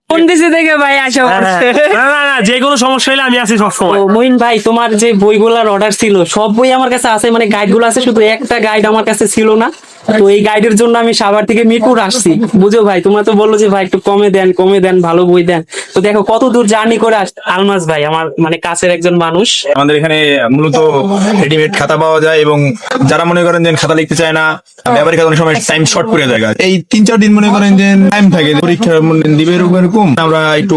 কোন দেশে থেকে ভাই আসা পড়ছে? না না না, যে কোনো সমস্যা হলে আমি আছি সবসময়। ও মঈন ভাই, তোমার যে বইগুলার অর্ডার ছিল সব বই আমার কাছে আছে, মানে গাইড গুলো আছে, শুধু একটা গাইড আমার কাছে ছিল না। তো এই গাইডের জন্য আমি সাভার থেকে মিরপুর আসছি, বুঝো ভাই। তোমরা তো বললো যে ভাই একটু কমে দেন, ভালো বই দেন। তো দেখো কত দূর জার্নি করে আলমাস ভাই আমার মানে কাছের একজন মানুষ। আমাদের এখানে মূলত রেডিমেড খাতা পাওয়া যায়, এবং যারা মনে করেন যে খাতা লিখতে চায় না, ব্যবহারিক খাতা অনেক সময় টাইম শর্ট করে যায়, এই 3-4 দিন মনে করেন যে টাইম থাকে পরীক্ষা দিবে এরকম, আমরা একটু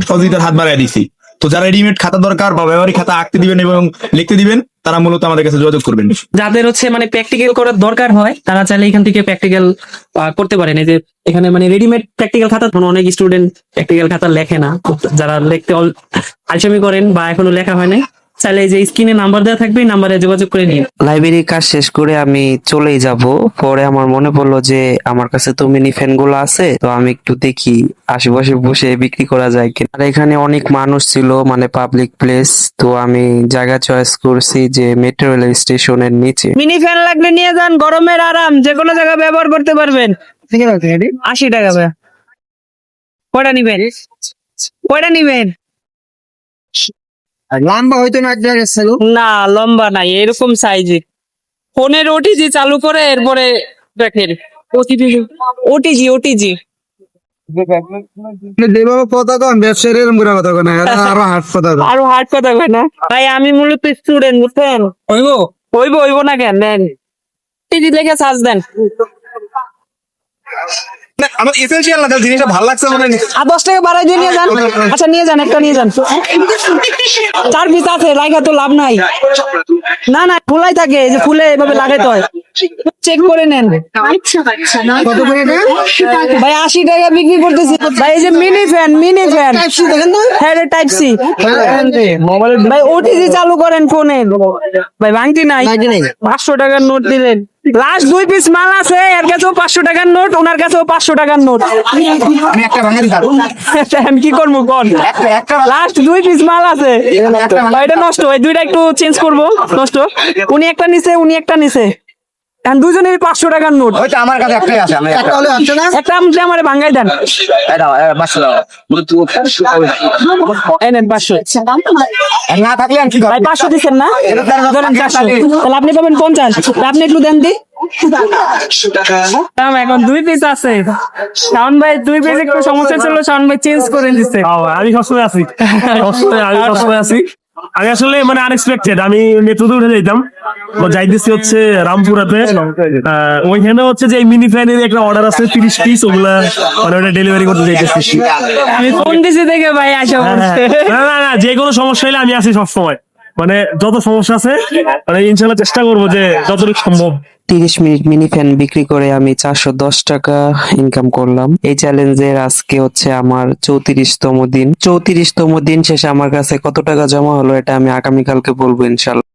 সহযোগিতার হাত বাড়ায় দিছি। তো যারা রেডিমেড খাতা দরকার বা ব্যবহারিক খাতা আঁকতে দিবেন এবং লিখতে দিবেন, তারা মূলত আমাদের কাছে যোগাযোগ করবেন। যাদের হচ্ছে মানে প্র্যাকটিক্যাল করার দরকার হয় তারা চাইলে এখান থেকে প্র্যাকটিক্যাল করতে পারেন। এই যে এখানে মানে রেডিমেড প্র্যাকটিক্যাল খাতা, অনেক স্টুডেন্ট প্র্যাকটিক্যাল খাতা লেখে না, যারা লিখতে আলসেমি করেন বা এখনো লেখা হয় নাই, চাইলে এই যে স্ক্রিনে নাম্বার দেওয়া থাকবে, এই নাম্বারে যোগাযোগ করে নিন। লাইব্রেরির কাজ শেষ করে আমি চলেই যাব। পরে আমার মনে পড়লো যে আমার কাছে তো মিনি ফ্যান গুলো আছে, তো আমি একটু দেখি আশেপাশে বসে বিক্রি করা যায় কিনা। আর এখানে অনেক মানুষ ছিল, মানে পাবলিক প্লেস, তো আমি জায়গা চয়েস করছি যে মেট্রো রেল স্টেশনের নিচে। মিনি ফ্যান লাগলে নিয়ে যান, গরমের আরাম, যে কোনো জায়গায় ব্যবহার করতে পারবেন। 80 টাকা ভাই। কয়টা নিবেন? কয়টা নিবেন? লম্বা হয়তো না, না লম্বা নাই, এরকম সাইজে। ফোনের ওটিজি চালু করে এরপরে দেখেন। ওটিজি ওটিজি যেভাবে কথা কন ব্যবসায়ীর এরকম করে কথা কন, আরো হাট কথা কন। আরো হার্ড কথা কয় না ভাই, আমি মূলত স্টুডেন্ট, বুঝছেন? হইব না কেন, নেন টিজি লেখে চার্জ দেন। আমার এসেনশিয়াল না, জিনিসটা ভালো লাগছে মনে নেই। আর 10 টাকা বাড়াই দিয়ে নিয়ে যান। আচ্ছা নিয়ে যান, একটা নিয়ে যান। 4 পিস আছে, লাগা তো লাভ নাই। না না, খোলাই থাকে, এই যে ফুলে এভাবে লাগাইতে হয়, চেক করে নেন। কত করে এটা? ভাই 80 টাকা বিক্রি করতেছি ভাই। এই যে মিনি ফ্যান হ্যাঁ টাইপ সি। ভাই ওটিজি চালু করেন ফোনে ভাই, ভাঙতি নাই। 500 টাকার নোট দিলেন, লাস্ট 2 পিস মাল আছে, এর কাছেও 500 টাকার নোট, ওনার কাছেও 500 টাকার নোট। আমি একটা ভাঙা দিতাম। আমি কি করবো কোন, লাস্ট 2 পিস মাল আছে ভাই, এটা নষ্ট, এই দুইটা একটু চেঞ্জ করবো, নষ্ট। উনি একটা নিছে, উনি একটা নিছে, এখন দুজনের 500 টাকার নোট। ওইটা আমার কাছে একটাই আছে, আমি একটা হলে হচ্ছে না। একটা আপনি আমারে ভাঙাই দেন, এই নেন 500। না থাকলে আমি কি করব? ভাই 500 দিচ্ছেন না, ধরেন 400, তাহলে আপনি পাবেন 50। আপনি একটু দেন দি। এখন 2 পিস আছে, শাওন ভাই 2 পিস একটু সমস্যা ছিল, শাওন ভাই চেঞ্জ করে দিচ্ছে। আমি সবসময় আছি, আমি সবসময় আছি। আমি আসলে মানে আনএক্সপেক্টেড, আমি মেট্রোতে উঠে যাইতাম, যাইতেছি হচ্ছে রামপুরাতে। ওইখানে হচ্ছে যে মিনি ফ্যানের একটা অর্ডার আছে 30 পিস, ওগুলা মানে ওটা ডেলিভারি করতে যাইতেছি। আমি কোন দেশে থেকে ভাই আসা পড়ছে? না না না, যে কোনো সমস্যা হলে আমি আছি সবসময়, মানে যত সমস্যা আছে মানে ইনশাল্লাহ চেষ্টা করবো যে যতটুকু সম্ভব। 30 মিনিট মিনি ফ্যান বিক্রি করে আমি 410 টাকা ইনকাম করলাম। এই চ্যালেঞ্জের আজকে হচ্ছে আমার 34তম দিন। 34তম দিন শেষে আমার কাছে কত টাকা জমা হলো এটা আমি আগামীকালকে বলবো ইনশাল্লাহ।